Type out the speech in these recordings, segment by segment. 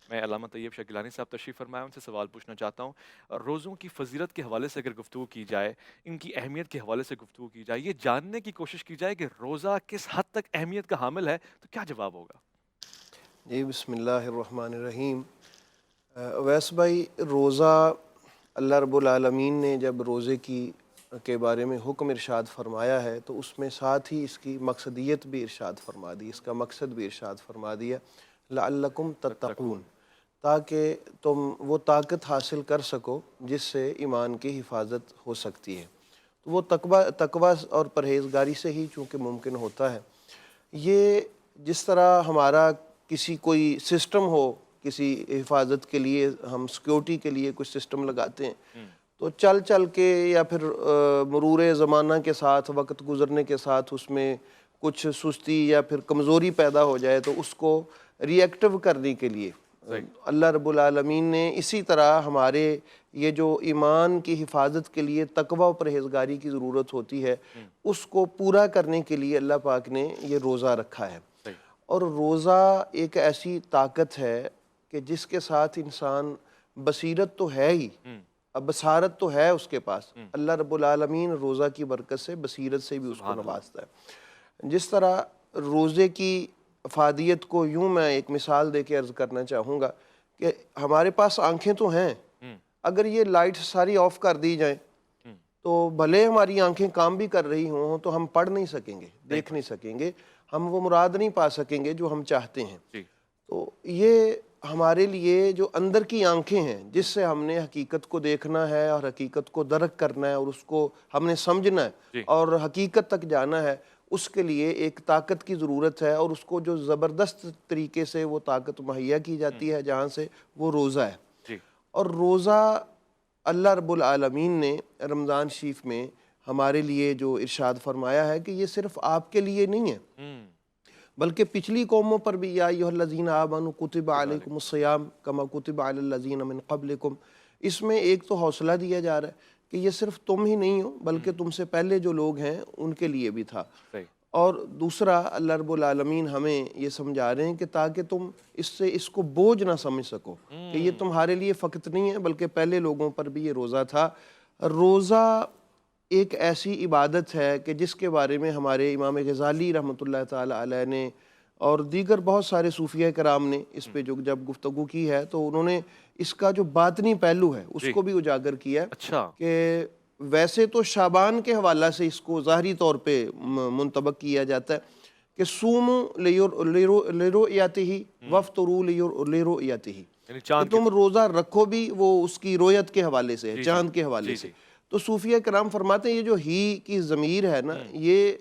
میں علامہ طیب شاہ گیلانی صاحب تشریف فرمائے، ان سے سوال پوچھنا چاہتا ہوں۔ روزوں کی فضیلت کے حوالے سے اگر گفتگو کی جائے، ان کی اہمیت کے حوالے سے گفتگو کی جائے، یہ جاننے کی کوشش کی جائے کہ روزہ کس حد تک اہمیت کا حامل ہے، تو کیا جواب ہوگا؟ جی بسم اللہ الرحمن الرحیم۔ اویس بھائی، روزہ اللہ رب العالمین نے جب روزے کے بارے میں حکم ارشاد فرمایا ہے تو اس میں ساتھ ہی اس کی مقصدیت بھی ارشاد فرما دی، اس کا مقصد بھی ارشاد فرما دیا، لعلکم تتقون، تتقون۔ تاکہ تم وہ طاقت حاصل کر سکو جس سے ایمان کی حفاظت ہو سکتی ہے۔ تو وہ تقوی اور پرہیزگاری سے ہی چونکہ ممکن ہوتا ہے۔ یہ جس طرح ہمارا کسی کوئی سسٹم ہو، کسی حفاظت کے لیے ہم سیکیورٹی کے لیے کچھ سسٹم لگاتے ہیں، تو چل چل کے یا پھر مرور زمانہ کے ساتھ، وقت گزرنے کے ساتھ اس میں کچھ سستی یا پھر کمزوری پیدا ہو جائے تو اس کو ری ایکٹیو کرنے کے لیے صحیح۔ اللہ رب العالمین نے اسی طرح ہمارے یہ جو ایمان کی حفاظت کے لیے تقوی و پرہیزگاری کی ضرورت ہوتی ہے، اس کو پورا کرنے کے لیے اللہ پاک نے یہ روزہ رکھا ہے۔ صحیح۔ اور روزہ ایک ایسی طاقت ہے کہ جس کے ساتھ انسان بصیرت تو ہے ہی، اب بصارت تو ہے اس کے پاس، اللہ رب العالمین روزہ کی برکت سے بصیرت سے بھی اس کو سبحان اللہ۔ نوازتا ہے۔ جس طرح روزے کی افادیت کو یوں میں ایک مثال دے کے عرض کرنا چاہوں گا کہ ہمارے پاس آنکھیں تو ہیں، اگر یہ لائٹ ساری آف کر دی جائیں تو بھلے ہماری آنکھیں کام بھی کر رہی ہوں تو ہم پڑھ نہیں سکیں گے، دیکھ نہیں سکیں گے، ہم وہ مراد نہیں پا سکیں گے جو ہم چاہتے ہیں۔ جی۔ تو یہ ہمارے لیے جو اندر کی آنکھیں ہیں جس سے ہم نے حقیقت کو دیکھنا ہے اور حقیقت کو درک کرنا ہے اور اس کو ہم نے سمجھنا ہے جی۔ اور حقیقت تک جانا ہے، اس کے لیے ایک طاقت کی ضرورت ہے، اور اس کو جو زبردست طریقے سے وہ طاقت مہیا کی جاتی ہے جہاں سے، وہ روزہ ہے۔ جی۔ اور روزہ اللہ رب العالمین نے رمضان شریف میں ہمارے لیے جو ارشاد فرمایا ہے کہ یہ صرف آپ کے لیے نہیں ہے، بلکہ پچھلی قوموں پر بھی، یا ایھا الذین آمنوا کتب علیکم الصیام کما کتب علی الذین من قبلکم، اس میں ایک تو حوصلہ دیا جا رہا ہے کہ یہ صرف تم ہی نہیں ہو بلکہ تم سے پہلے جو لوگ ہیں ان کے لیے بھی تھا۔ صحیح۔ اور دوسرا اللہ رب العالمین ہمیں یہ سمجھا رہے ہیں کہ تاکہ تم اس کو بوجھ نہ سمجھ سکو کہ یہ تمہارے لیے فقط نہیں ہے بلکہ پہلے لوگوں پر بھی یہ روزہ تھا۔ روزہ ایک ایسی عبادت ہے کہ جس کے بارے میں ہمارے امام غزالی رحمۃ اللہ تعالی علیہ نے اور دیگر بہت سارے صوفیہ کرام نے اس پہ جب گفتگو کی ہے تو انہوں نے اس کا جو باطنی پہلو ہے اس جی۔ کو بھی اجاگر کیا ہے اچھا۔ کہ ویسے تو شعبان کے حوالہ سے اس کو ظاہری طور پہ منطبق کیا جاتا ہے کہ سوموا لرؤیتہ وافطروا لرؤیتہ، یعنی کہ چاند کی تم روزہ رکھو بھی وہ اس کی رویت کے حوالے سے ہے، جی۔ چاند کے حوالے سے۔ تو صوفیہ کرام فرماتے ہیں یہ جو ہی کی ضمیر ہے نا، یہ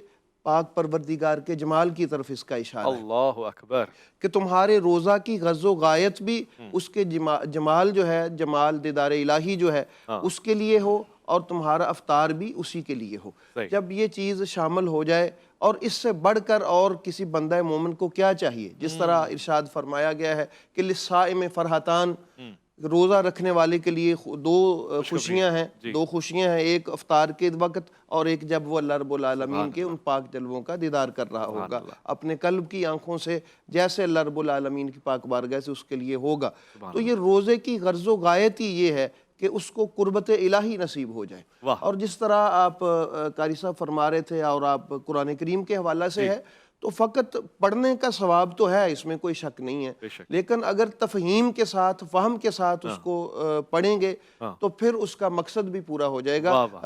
پاک پروردگار کے جمال کی طرف اس کا اشارہ ہے اللہ اکبر۔ کہ تمہارے روزہ کی غرض و غایت بھی اس کے جمال جو ہے، جمال دیدار الہی جو ہے اس کے لیے ہو، اور تمہارا افطار بھی اسی کے لیے ہو۔ صحیح۔ جب یہ چیز شامل ہو جائے، اور اس سے بڑھ کر اور کسی بندہ مومن کو کیا چاہیے، جس طرح ارشاد فرمایا گیا ہے کہ للصائم فرحتان، روزہ رکھنے والے کے لیے دو خوشیاں ہیں، دو خوشیاں ہیں، ایک افطار کے وقت اور ایک جب وہ اللہ رب العالمین کے ان پاک جلووں کا دیدار کر رہا ہوگا اپنے قلب کی آنکھوں سے، جیسے اللہ رب العالمین کی پاک بارگاہ سے اس کے لیے ہوگا۔ تو یہ روزے کی غرض و غایت ہی یہ ہے کہ اس کو قربت الہی نصیب ہو جائے۔ اور جس طرح آپ قاری صاحب فرما رہے تھے اور آپ قرآن کریم کے حوالہ سے ہے، تو فقط پڑھنے کا ثواب تو ہے، اس میں کوئی شک نہیں ہے، لیکن اگر تفہیم کے ساتھ، فہم کے ساتھ اس کو پڑھیں گے تو پھر اس کا مقصد بھی پورا ہو جائے گا۔